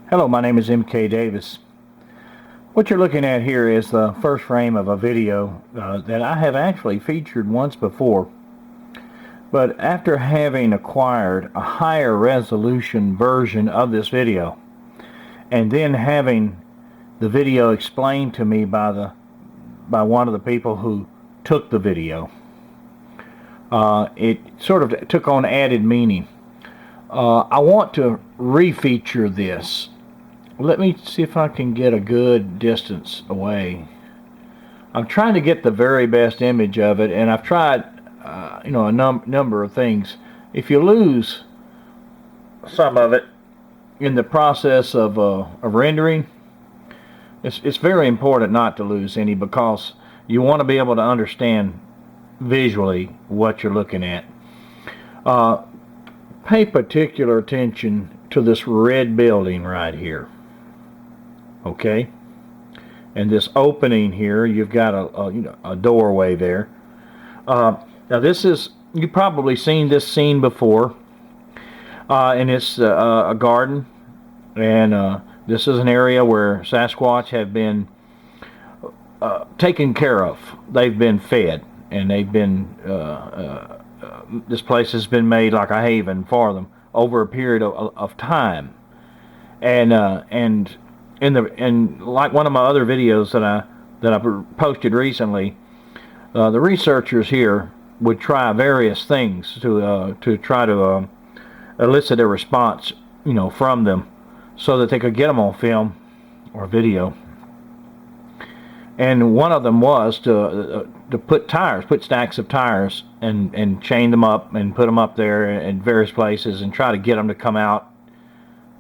Hello, my name is M.K.Davis. What you're looking at here is the first frame of a video that I have actually featured once before. But after having acquired a higher resolution version of this video, and then having the video explained to me by one of the people who took the video, it sort of took on added meaning. I want to refeature this. Let me see if I can get a good distance away. I'm trying to get the very best image of it, and I've tried a number of things. If you lose some of it in the process of rendering, it's very important not to lose any, because you want to be able to understand visually what you're looking at. Pay particular attention to this red building right here. Okay, and this opening here, you've got a doorway there. Now this is, you've probably seen this scene before, and it's a garden, and this is an area where Sasquatch have been taken care of. They've been fed, and they've been this place has been made like a haven for them over a period of time, and like one of my other videos that I posted recently, the researchers here would try various things to try to elicit a response, from them, so that they could get them on film or video. And one of them was to put stacks of tires, and chain them up and put them up there in various places and try to get them to come out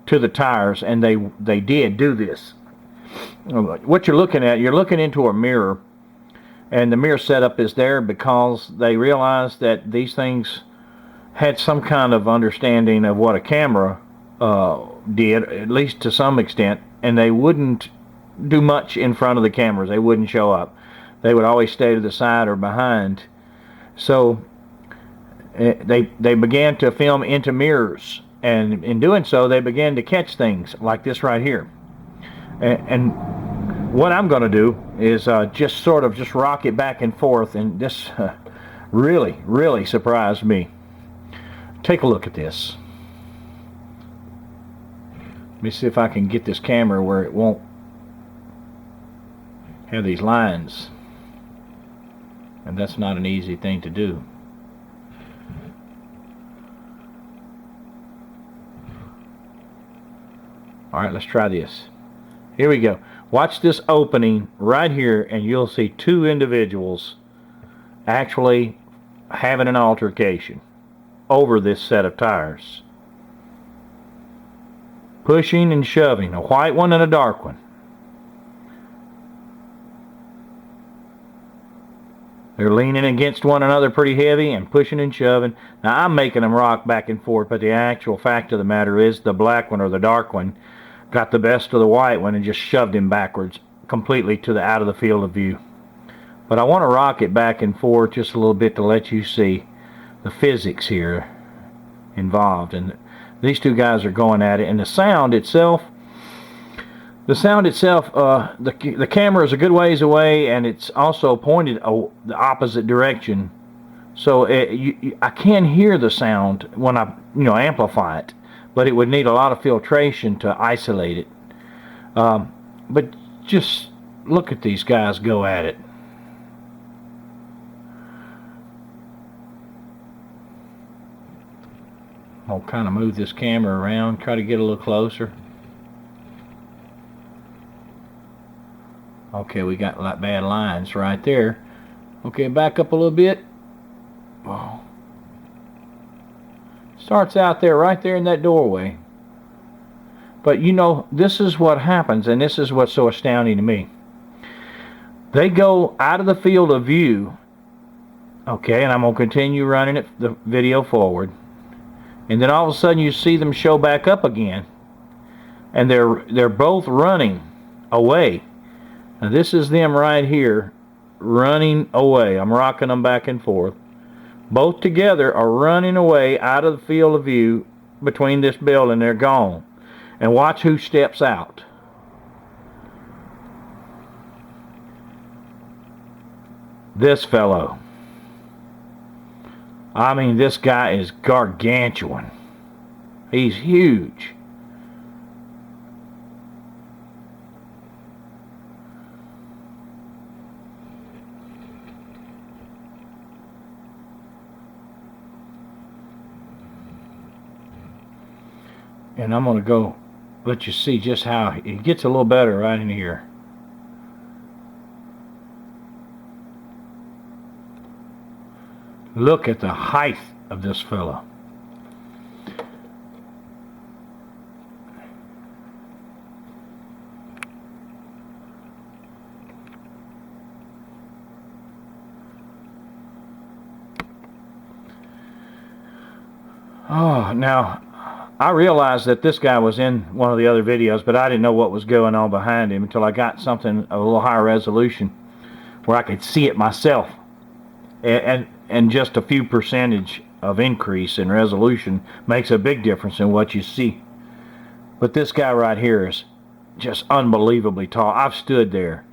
to the tires, and they did do this. What you're looking at, you're looking into a mirror, and the mirror setup is there because they realized that these things had some kind of understanding of what a camera did, at least to some extent, and they wouldn't do much in front of the cameras. They wouldn't show up. They would always stay to the side or behind. So they began to film into mirrors. And in doing so, they began to catch things like this right here. And what I'm going to do is just rock it back and forth, and this really surprised me. Take a look at this. Let me see if I can get this camera where it won't have these lines. And that's not an easy thing to do. Alright, let's try this. Here we go. Watch this opening right here, and you'll see two individuals actually having an altercation over this set of tires. Pushing and shoving, a white one and a dark one. They're leaning against one another pretty heavy and pushing and shoving. Now I'm making them rock back and forth, but the actual fact of the matter is the black one or the dark one got the best of the white one and just shoved him backwards completely to the out of the field of view. But I want to rock it back and forth just a little bit to let you see the physics here involved. And these two guys are going at it, and the sound itself, the camera is a good ways away, and it's also pointed the opposite direction, so I can hear the sound when I amplify it, but it would need a lot of filtration to isolate it. But just look at these guys go at it. I'll kind of move this camera around, try to get a little closer. Okay, we got like bad lines right there. Okay, back up a little bit. Whoa. Starts out there, right there in that doorway. But this is what happens, and this is what's so astounding to me. They go out of the field of view. Okay, and I'm going to continue running the video forward. And then all of a sudden you see them show back up again. And they're both running away. Now this is them right here running away. I'm rocking them back and forth. Both together are running away out of the field of view between this building. They're gone. And watch who steps out. This fellow. I mean, this guy is gargantuan. He's huge. And I'm going to go let you see just how it gets a little better right in here. Look at the height of this fellow. Oh, now I realized that this guy was in one of the other videos, but I didn't know what was going on behind him until I got something a little higher resolution where I could see it myself. And just a few percentage of increase in resolution makes a big difference in what you see. But this guy right here is just unbelievably tall. I've stood there.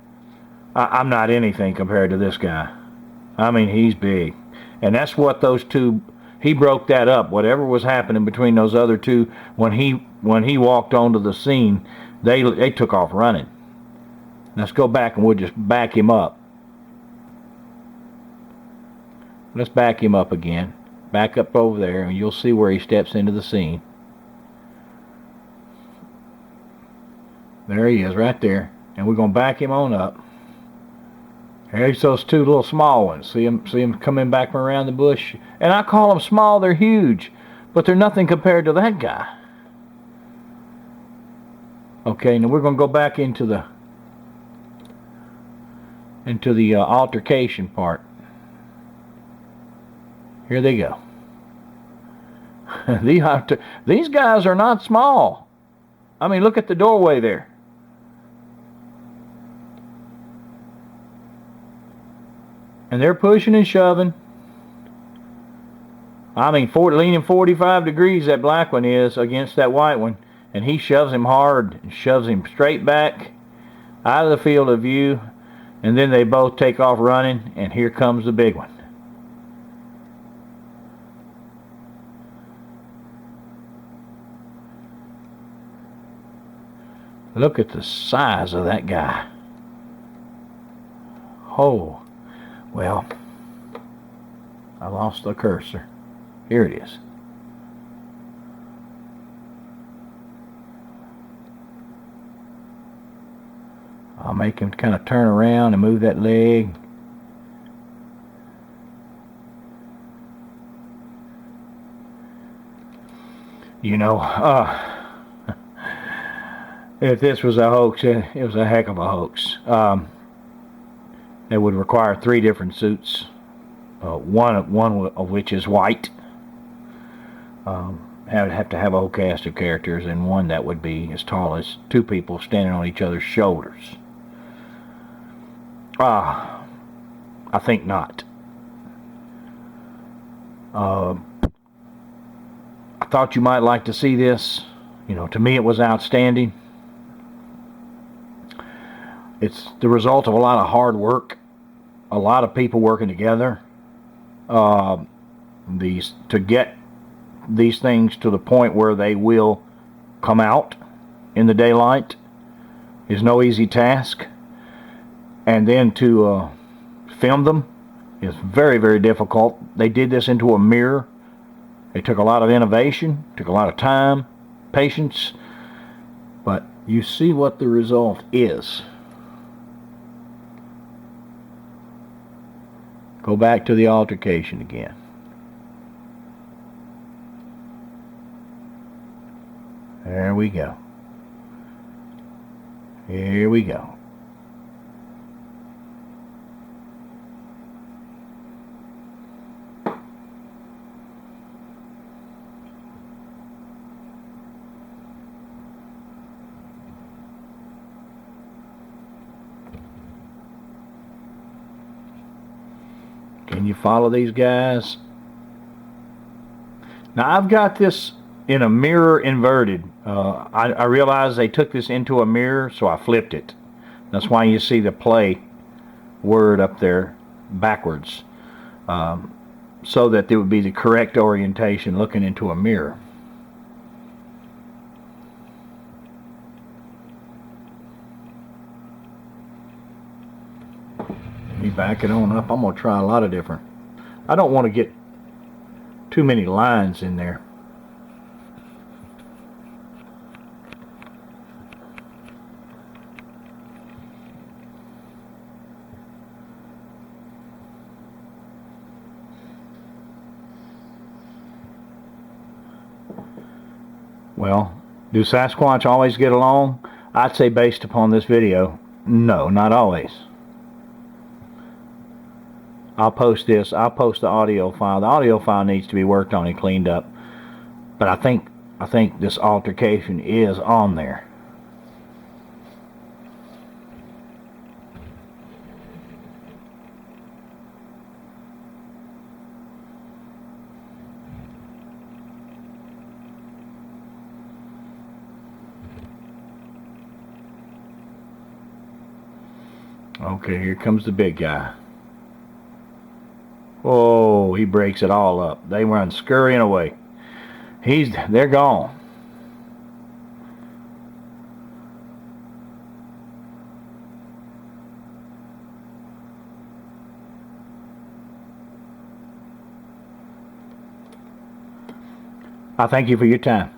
I'm not anything compared to this guy. I mean, he's big. And that's what those two, he broke that up. Whatever was happening between those other two, when he walked onto the scene, they took off running. Let's go back and we'll just back him up. Let's back him up again. Back up over there, and you'll see where he steps into the scene. There he is, right there. And we're going to back him on up. There's those two little small ones. See them coming back from around the bush? And I call them small. They're huge. But they're nothing compared to that guy. Okay, now we're going to go back into the altercation part. Here they go. These guys are not small. I mean, look at the doorway there. And they're pushing and shoving. I mean, leaning 45 degrees that black one is against that white one. And he shoves him hard and shoves him straight back out of the field of view. And then they both take off running, and here comes the big one. Look at the size of that guy. Oh, well, I lost the cursor. Here it is. I'll make him kind of turn around and move that leg. You know, if this was a hoax, it was a heck of a hoax. It would require 3 different suits, one of which is white. Have to have a whole cast of characters, and one that would be as tall as 2 people standing on each other's shoulders. I think not. I thought you might like to see this. You know, to me it was outstanding. It's the result of a lot of hard work, a lot of people working together. To get these things to the point where they will come out in the daylight is no easy task. And then to film them is very, very difficult. They did this into a mirror. It took a lot of innovation, took a lot of time, patience, but you see what the result is. Go back to the altercation again. There we go. Here we go. Can you follow these guys? Now I've got this in a mirror inverted. I realized they took this into a mirror, so I flipped it. That's why you see the play word up there backwards, so that there would be the correct orientation looking into a mirror. Let me back it on up. I'm going to try a lot of different. I don't want to get too many lines in there. Well, do Sasquatch always get along? I'd say based upon this video, no, not always. I'll post this. I'll post the audio file. The audio file needs to be worked on and cleaned up. But I think this altercation is on there. Okay, here comes the big guy. Oh, he breaks it all up. They run scurrying away. They're gone. I thank you for your time.